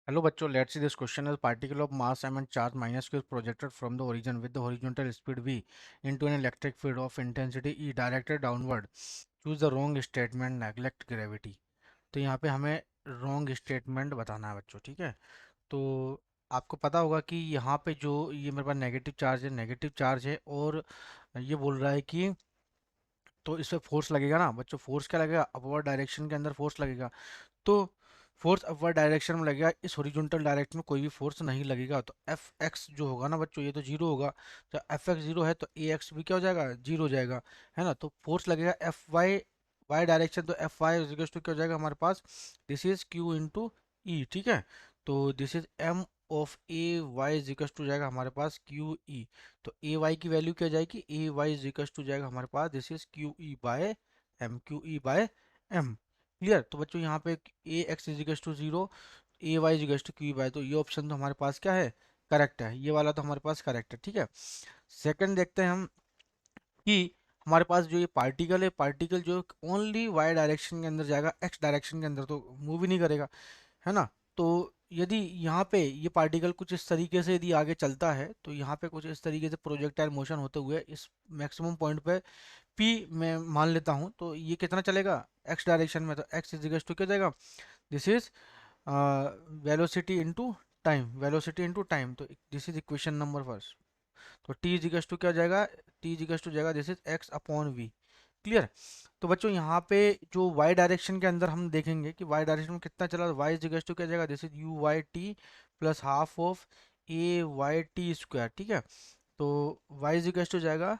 Hello बच्चों, let's see this question as particle of mass m and charge minus q is projected from the origin with the horizontal speed v into an electric field of intensity E directed downward. Choose the wrong statement, neglect gravity. तो यहाँ पे हमें wrong statement बताना है बच्चों, ठीक है। तो आपको पता होगा कि यहाँ पे जो ये मेरे पास नेगेटिव चार्ज है और ये बोल रहा है कि तो इस पे फोर्स लगेगा ना बच्चों। फोर्स क्या लगेगा? अपवर्ड डायरेक्शन के अंदर फोर्स लगेगा। तो फोर्स अपवर्ड डायरेक्शन में लगेगा, इस हॉरिजॉन्टल डायरेक्शन में कोई भी फोर्स नहीं लगेगा। तो एफ एक्स जो होगा ना बच्चों, ये तो जीरो होगा। तो एफ एक्स जीरो है तो ए एक्स भी क्या हो जाएगा? जीरो हो जाएगा, है ना। तो फोर्स लगेगा एफ वाई वाई डायरेक्शन, तो एफ वाई टू क्या हो जाएगा हमारे पास? This is Q into E, ठीक है। तो this is M of A Y to जाएगा हमारे पास क्यू ई। तो ए वाई की वैल्यू क्या जाएगी? ए वाई टू जाएगा हमारे पास this is Q e by m, q e by m. Clear? तो बच्चों यहाँ पे a x equals to zero, a y equals to q by, तो ये ऑप्शन तो हमारे पास क्या है? करेक्ट है। ये वाला तो हमारे पास करेक्ट है, ठीक है। सेकंड देखते हैं हम कि हमारे पास जो ये पार्टिकल है, पार्टिकल जो ओनली वाई डायरेक्शन के अंदर जाएगा, एक्स डायरेक्शन के अंदर तो मूव ही नहीं करेगा, है ना। तो यदि यहाँ पे ये पार्टिकल कुछ इस तरीके से यदि आगे चलता है तो यहाँ पे कुछ इस तरीके से प्रोजेक्टाइल मोशन होते हुए इस मैक्सिमम पॉइंट पे पी मैं मान लेता हूँ, तो ये कितना चलेगा? एक्स डायरेक्शन में। तो एक्स इज टू क्या जाएगा? This is velocity into time, velocity into time. तो this is equation number first. तो टी इजिकल्स टू क्या हो जाएगा? टी इजिकल्स टू जाएगा this is x upon v. Clear? तो बच्चों यहाँ पे जो y डायरेक्शन के अंदर हम देखेंगे कि y डायरेक्शन में कितना चला, y इजिकल्स टू क्या जाएगा? This is U Y T plus half of A Y T square, ठीक है। तो y इजिकल्स टू जाएगा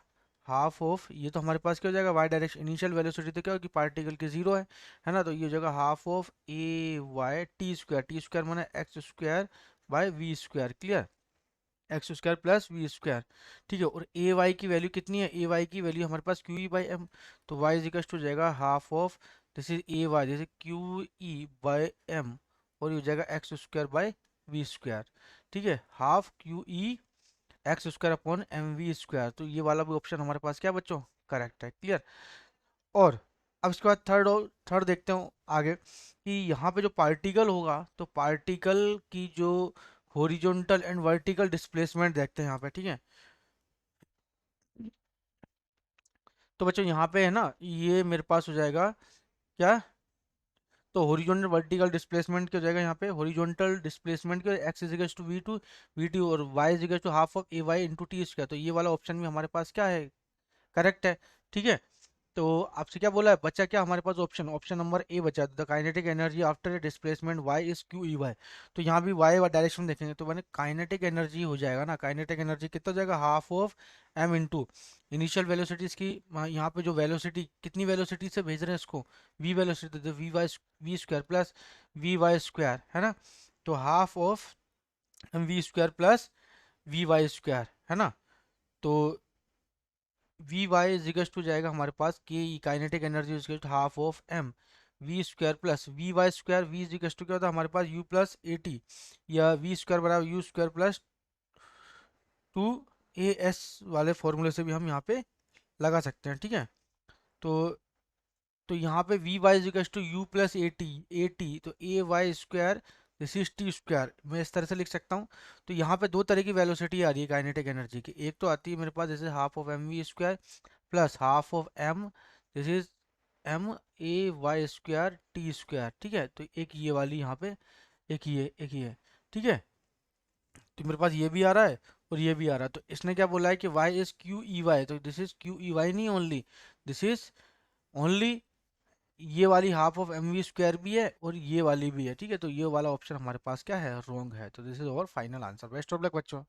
हाफ ऑफ, ये तो हमारे पास क्या हो जाएगा? y डायरेक्शन इनिशियल वेलोसिटी तो क्या होगी? पार्टिकल की जीरो है ना। तो ये हो जाएगा half of A Y T square माने x square by v square. Clear? X square plus v square, ठीक है। और ए वाई की वैल्यू कितनी है? ए वाई की वैल्यू हमारे पास क्यू ई बाई एम। तो वाई इज इक्वल टू जाएगा half of this is A Y, जैसे क्यू ई बाई एम, और ये हो जाएगा X square by V square, ठीक है। Half Q E X square upon M we square. तो ये वाला भी ऑप्शन हमारे पास क्या है बच्चों? करेक्ट है। क्लियर? और अब इसके बाद थर्ड देखते हो आगे कि यहाँ पे जो पार्टिकल होगा, तो पार्टिकल की जो हॉरिजॉन्टल एंड वर्टिकल डिस्प्लेसमेंट देखते हैं यहाँ पे, ठीक है। तो बच्चों यहाँ पे है ना, ये मेरे पास हो जाएगा क्या? तो हॉरिजॉन्टल वर्टिकल डिस्प्लेसमेंट क्या हो जाएगा यहाँ पे? हॉरिजॉन्टल डिस्प्लेसमेंट के x equals to v two और y equals to half of A y into t square. तो ये वाला ऑप्शन भी हमारे पास क्या है? करेक्ट है, ठीक है। तो आपसे क्या बोला है? बचा क्या हमारे पास? ऑप्शन ऑप्शन नंबर ए बचा, the kinetic energy after displacement Y is Q E Y. तो यहाँ भी वाई डायरेक्शन देखेंगे तो मैंने काइनेटिक एनर्जी हो जाएगा ना। काइनेटिक एनर्जी कितना हो जाएगा? Half of M into initial velocity इसकी, यहाँ पे जो वेलोसिटी, कितनी वेलोसिटी से भेज रहे हैं इसको? वी वेलोसिटी, तो V Y V square plus V Y square, है ना। तो half of M we square plus V Y square, है ना। तो वी वाई इजिकल्स टू जाएगा हमारे पास के kinetic energy equals to half of M we square plus V Y square. V equals to क्या होता है हमारे पास? यू प्लस ए टी, या वी स्क्वायर बराबर U square plus two A S वाले फॉर्मूले से भी हम यहाँ पे लगा सकते हैं, ठीक है। तो तो यहाँ पे v y equals to u plus A t, तो a Y square this is t square, मैं इस तरह से लिख सकता हूँ। तो यहाँ पे दो तरह की वेलोसिटी आ रही है काइनेटिक एनर्जी की। एक तो आती है मेरे पास जैसे half of M we square plus half of M this is M A Y square T square, ठीक है। तो एक ये वाली यहाँ पे, एक ये, ठीक है। तो मेरे पास ये भी आ रहा है और ये भी आ रहा है। तो इसने क्या बोला है कि y is Q E Y, तो this is Q E y नहीं ओनली, दिस इज ओनली ये वाली half of M we square भी है और ये वाली भी है, ठीक है। तो ये वाला ऑप्शन हमारे पास क्या है? रॉन्ग है। तो दिस इज और final answer. Best of luck बच्चों।